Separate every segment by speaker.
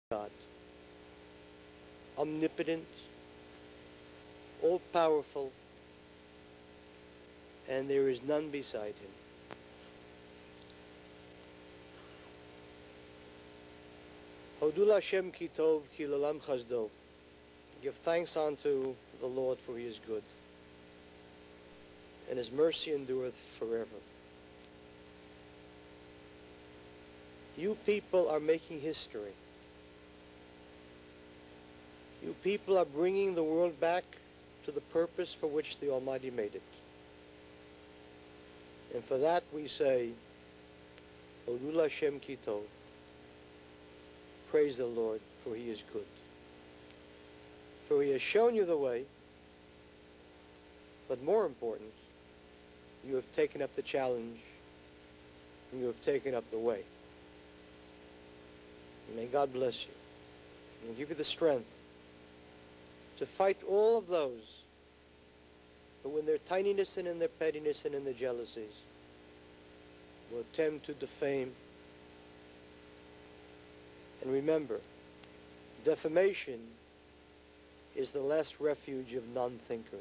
Speaker 1: God, omnipotent, all-powerful, and there is none beside him. Hodul Hashem ki tov ki l'olam chasdo. Give thanks unto the Lord, for he is good, and his mercy endureth forever. You people are making history. You people are bringing the world back to the purpose for which the Almighty made it. And for that we say, Hodul Hashem ki tov. Praise the Lord, for he is good. For he has shown you the way, but more important, you have taken up the challenge, and you have taken up the way. And may God bless you, and give you the strength to fight all of those who in their tininess and in their pettiness and in their jealousies will attempt to defame. And remember, defamation is the last refuge of non-thinkers.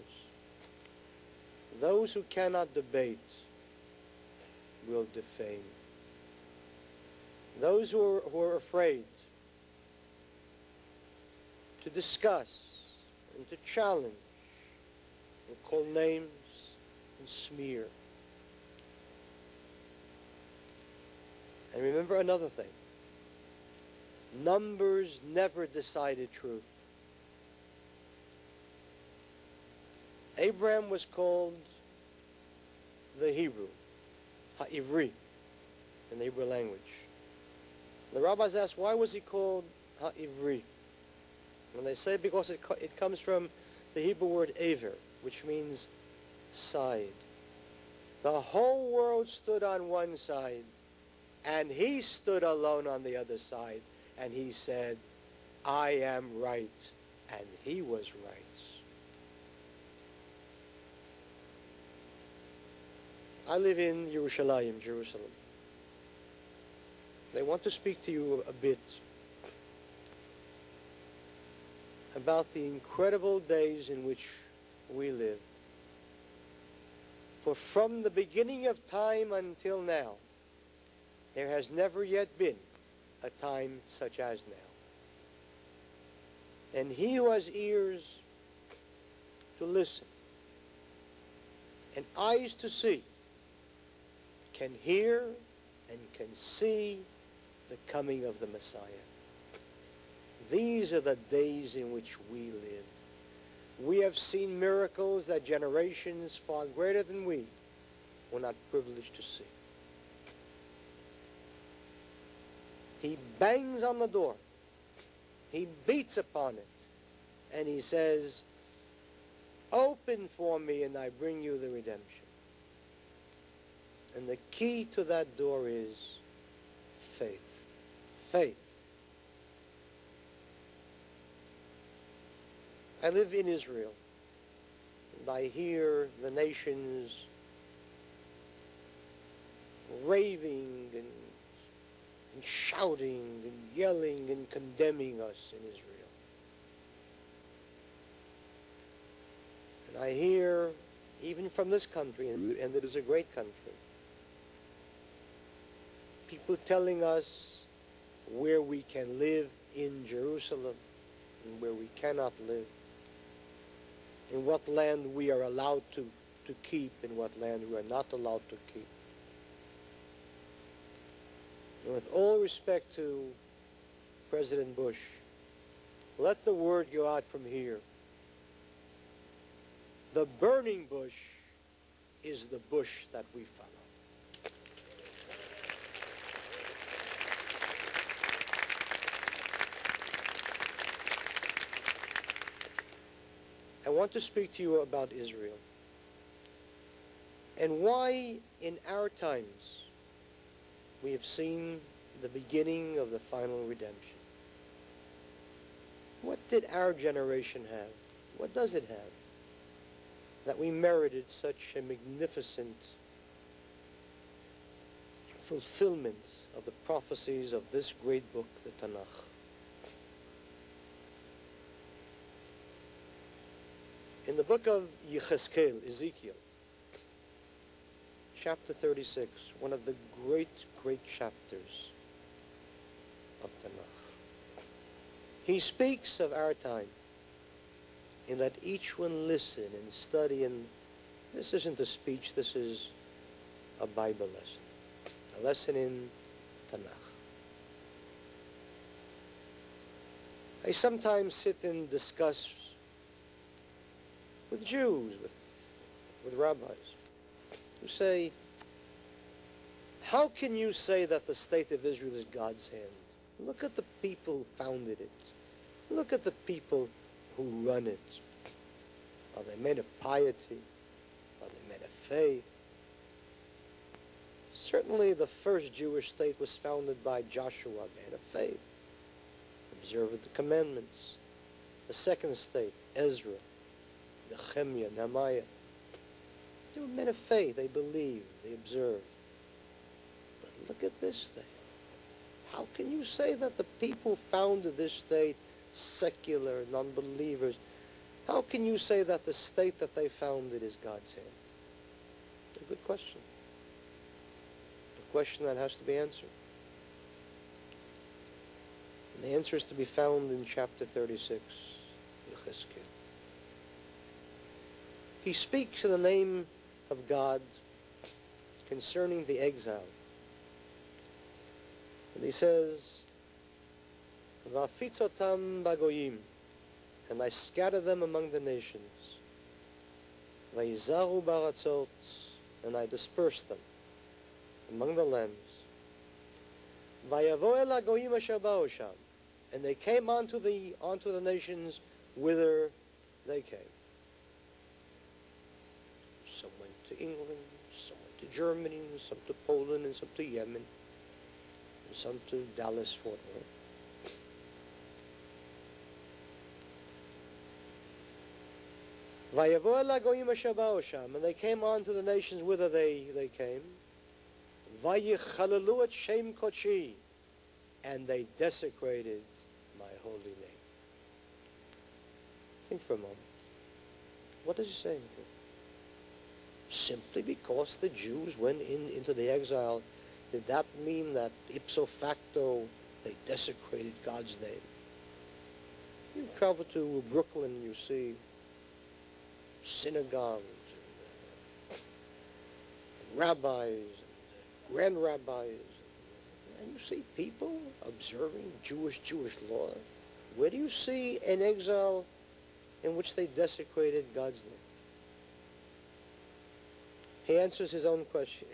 Speaker 1: Those who cannot debate will defame. Those who are afraid to discuss and to challenge will call names and smear. And remember another thing. Numbers never decided truth. Abraham was called the Hebrew, Ha-Ivri, in the Hebrew language. The rabbis asked, why was he called Ha-Ivri? And they say because it comes from the Hebrew word Aver, which means side. The whole world stood on one side, and he stood alone on the other side, and he said, I am right, and he was right. I live in Jerusalem. I want to speak to you a bit about the incredible days in which we live. For from the beginning of time until now, there has never yet been a time such as now. And he who has ears to listen and eyes to see can hear and can see the coming of the Messiah. These are the days in which we live. We have seen miracles that generations far greater than we were not privileged to see. He bangs on the door. He beats upon it. And he says, open for me and I bring you the redemption. And the key to that door is faith. Faith. I live in Israel, and I hear the nations raving and shouting and yelling and condemning us in Israel. And I hear, even from this country, and it is a great country, people telling us where we can live in Jerusalem and where we cannot live, in what land we are allowed to keep, and what land we are not allowed to keep. And with all respect to President Bush, let the word go out from here. The burning bush is the bush that we follow. I want to speak to you about Israel and why in our times we have seen the beginning of the final redemption. What did our generation have? What does it have that we merited such a magnificent fulfillment of the prophecies of this great book, the Tanakh? In the book of Yechezkel, Ezekiel, chapter 36, one of the great, great chapters of Tanakh, he speaks of our time, in that each one listen and study, and this isn't a speech, this is a Bible lesson, a lesson in Tanakh. I sometimes sit and discuss with Jews, with rabbis, who say, how can you say that the state of Israel is God's hand? Look at the people who founded it. Look at the people who run it. Are they men of piety? Are they men of faith? Certainly the first Jewish state was founded by Joshua, man of faith, observer of the commandments. The second state, Ezra, Nehemiah, Nehemiah. They were men of faith. They believed. They observed. But look at this state. How can you say that the people founded this state, secular, non-believers, how can you say that the state that they founded is God's hand? It's a good question. A question that has to be answered. And the answer is to be found in chapter 36, Yechezkel. He speaks in the name of God concerning the exile. And he says, Vafitzotam bagoyim, and I scatter them among the nations. Vayizaru baratzot, and I disperse them among the lands. Vayavo el hagoyim asher ba'u sham, and they came onto the nations whither they came. Some went to England, some went to Germany, some to Poland, and some to Yemen, and some to Dallas, Fort Worth. Vayavo el hagoyim asher ba'u sham, and they came on to the nations whither they came. Vayichalelu et shem kodeshi, and they desecrated my holy name. Think for a moment. What is he saying here? Simply because the Jews went into the exile, did that mean that ipso facto they desecrated God's name? You travel to Brooklyn, you see synagogues, and rabbis, and grand rabbis, and you see people observing Jewish law. Where do you see an exile in which they desecrated God's name? He answers his own question.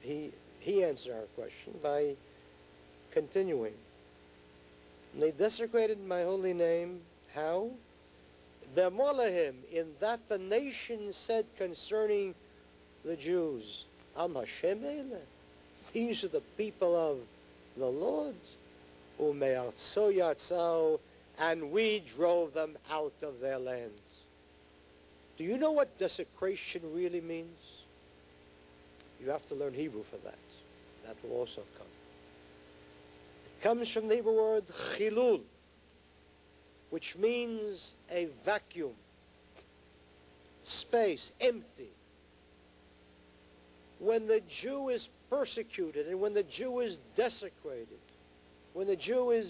Speaker 1: He answers our question by continuing. And they desecrated my holy name. How? B'molehim, in that the nation said concerning the Jews, Am Hashem Eileh, these are the people of the Lord. Ume'artzo yatzau, and we drove them out of their lands. Do you know what desecration really means? You have to learn Hebrew for that. That will also come. It comes from the Hebrew word chilul, which means a vacuum, space, empty. When the Jew is persecuted and when the Jew is desecrated, when the Jew is